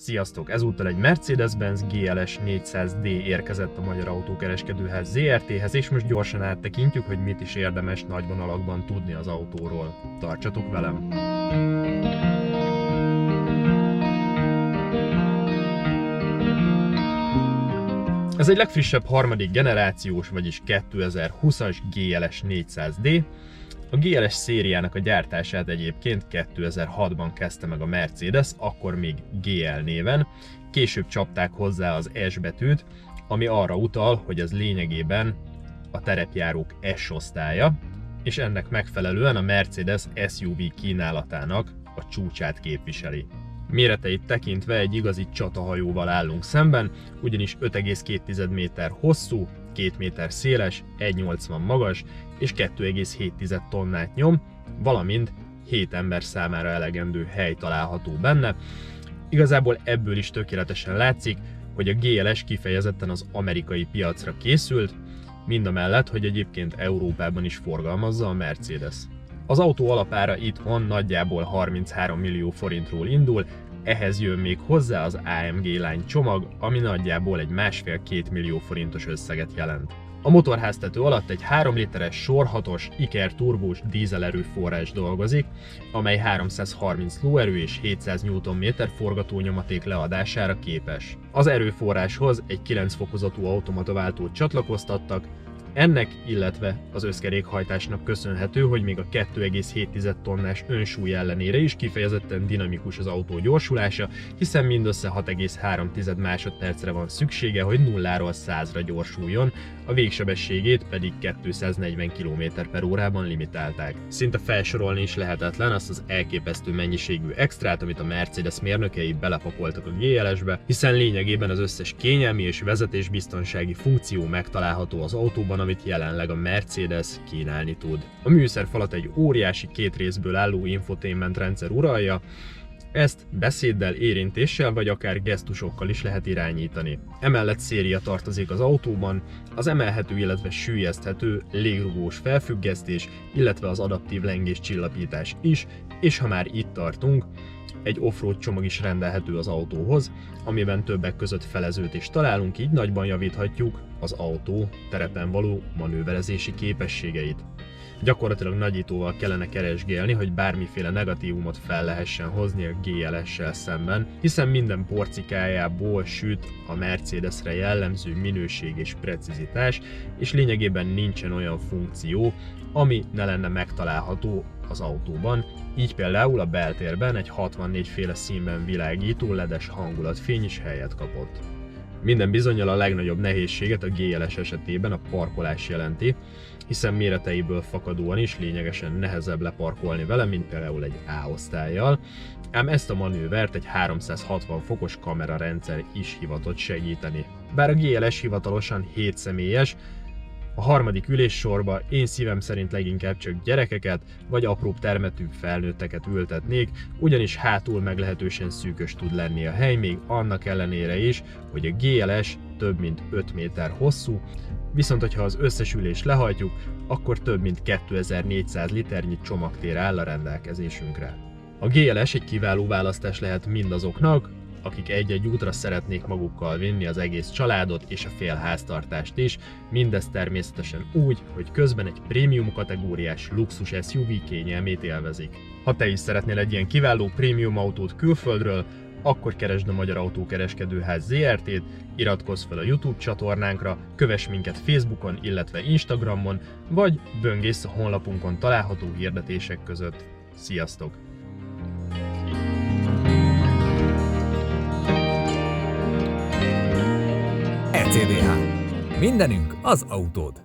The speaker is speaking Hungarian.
Sziasztok! Ezúttal egy Mercedes-Benz GLS 400D érkezett a Magyar Autókereskedőház Zrt-hez, és most gyorsan áttekintjük, hogy mit is érdemes nagy vonalakban tudni az autóról. Tartsatok velem! Ez egy legfrissebb harmadik generációs, vagyis 2020-as GLS 400D. A GLS szériának a gyártását egyébként 2006-ban kezdte meg a Mercedes, akkor még GL néven. Később csapták hozzá az S betűt, ami arra utal, hogy ez lényegében a terepjárók S osztálya, és ennek megfelelően a Mercedes SUV kínálatának a csúcsát képviseli. Méreteit tekintve egy igazi csatahajóval állunk szemben, ugyanis 5,2 méter hosszú, 2 méter széles, 1,80 magas és 2,7 tonnát nyom, valamint 7 ember számára elegendő hely található benne. Igazából ebből is tökéletesen látszik, hogy a GLS kifejezetten az amerikai piacra készült, mindamellett, hogy egyébként Európában is forgalmazza a Mercedes. Az autó alapára itthon nagyjából 33 millió forintról indul, ehhez jön még hozzá az AMG Line csomag, ami nagyjából egy 1,5-2 millió forintos összeget jelent. A motorháztető alatt egy 3 literes sor 6-os Iker turbós dízelerőforrás dolgozik, amely 330 lóerő és 700 Nm forgatónyomaték leadására képes. Az erőforráshoz egy 9 fokozatú automataváltót csatlakoztattak. Ennek, illetve az összkerékhajtásnak köszönhető, hogy még a 2,7 tonnás önsúly ellenére is kifejezetten dinamikus az autó gyorsulása, hiszen mindössze 6,3 másodpercre van szüksége, hogy 0-ról 100-ra gyorsuljon, a végsebességét pedig 240 km/h-ban limitálták. Szinte felsorolni is lehetetlen azt az elképesztő mennyiségű extrát, amit a Mercedes mérnökei belepakoltak a GLS-be, hiszen lényegében az összes kényelmi és vezetésbiztonsági funkció megtalálható az autóban, amit jelenleg a Mercedes kínálni tud. A műszerfalat egy óriási 2 részből álló infotainment rendszer uralja, ezt beszéddel, érintéssel vagy akár gesztusokkal is lehet irányítani. Emellett széria tartozik az autóban, az emelhető, illetve süllyeszthető légrugós felfüggesztés, illetve az adaptív lengéscsillapítás is, és ha már itt tartunk, egy offroad csomag is rendelhető az autóhoz, amiben többek között felezőt is találunk, így nagyban javíthatjuk az autó terepen való manőverezési képességeit. Gyakorlatilag nagyítóval kellene keresgélni, hogy bármiféle negatívumot fel lehessen hozni a GLS-sel szemben, hiszen minden porcikájából süt a Mercedesre jellemző minőség és precizitás, és lényegében nincsen olyan funkció, ami ne lenne megtalálható az autóban, így például a beltérben egy 64 féle színben világító LED-es hangulatfény is helyet kapott. Minden bizonnyal a legnagyobb nehézséget a GLS esetében a parkolás jelenti, hiszen méreteiből fakadóan is lényegesen nehezebb leparkolni vele, mint például egy A-osztállyal, ám ezt a manővert egy 360 fokos kamerarendszer is hivatott segíteni. Bár a GLS hivatalosan 7 személyes, a harmadik üléssorba én szívem szerint leginkább csak gyerekeket vagy apróbb termetű felnőtteket ültetnék, ugyanis hátul meglehetősen szűkös tud lenni a hely, még annak ellenére is, hogy a GLS több mint 5 méter hosszú, viszont hogyha az összes ülést lehajtjuk, akkor több mint 2400 liternyi csomagtér áll a rendelkezésünkre. A GLS egy kiváló választás lehet mindazoknak, akik egy-egy útra szeretnék magukkal vinni az egész családot és a fél háztartást is, mindezt természetesen úgy, hogy közben egy prémium kategóriás luxus SUV kényelmét élvezik. Ha te is szeretnél egy ilyen kiváló prémium autót külföldről, akkor keresd a Magyar Autókereskedőház Zrt-t, iratkozz fel a YouTube csatornánkra, kövess minket Facebookon, illetve Instagramon, vagy böngész a honlapunkon található hirdetések között. Sziasztok! ECDH. Mindenünk az autód.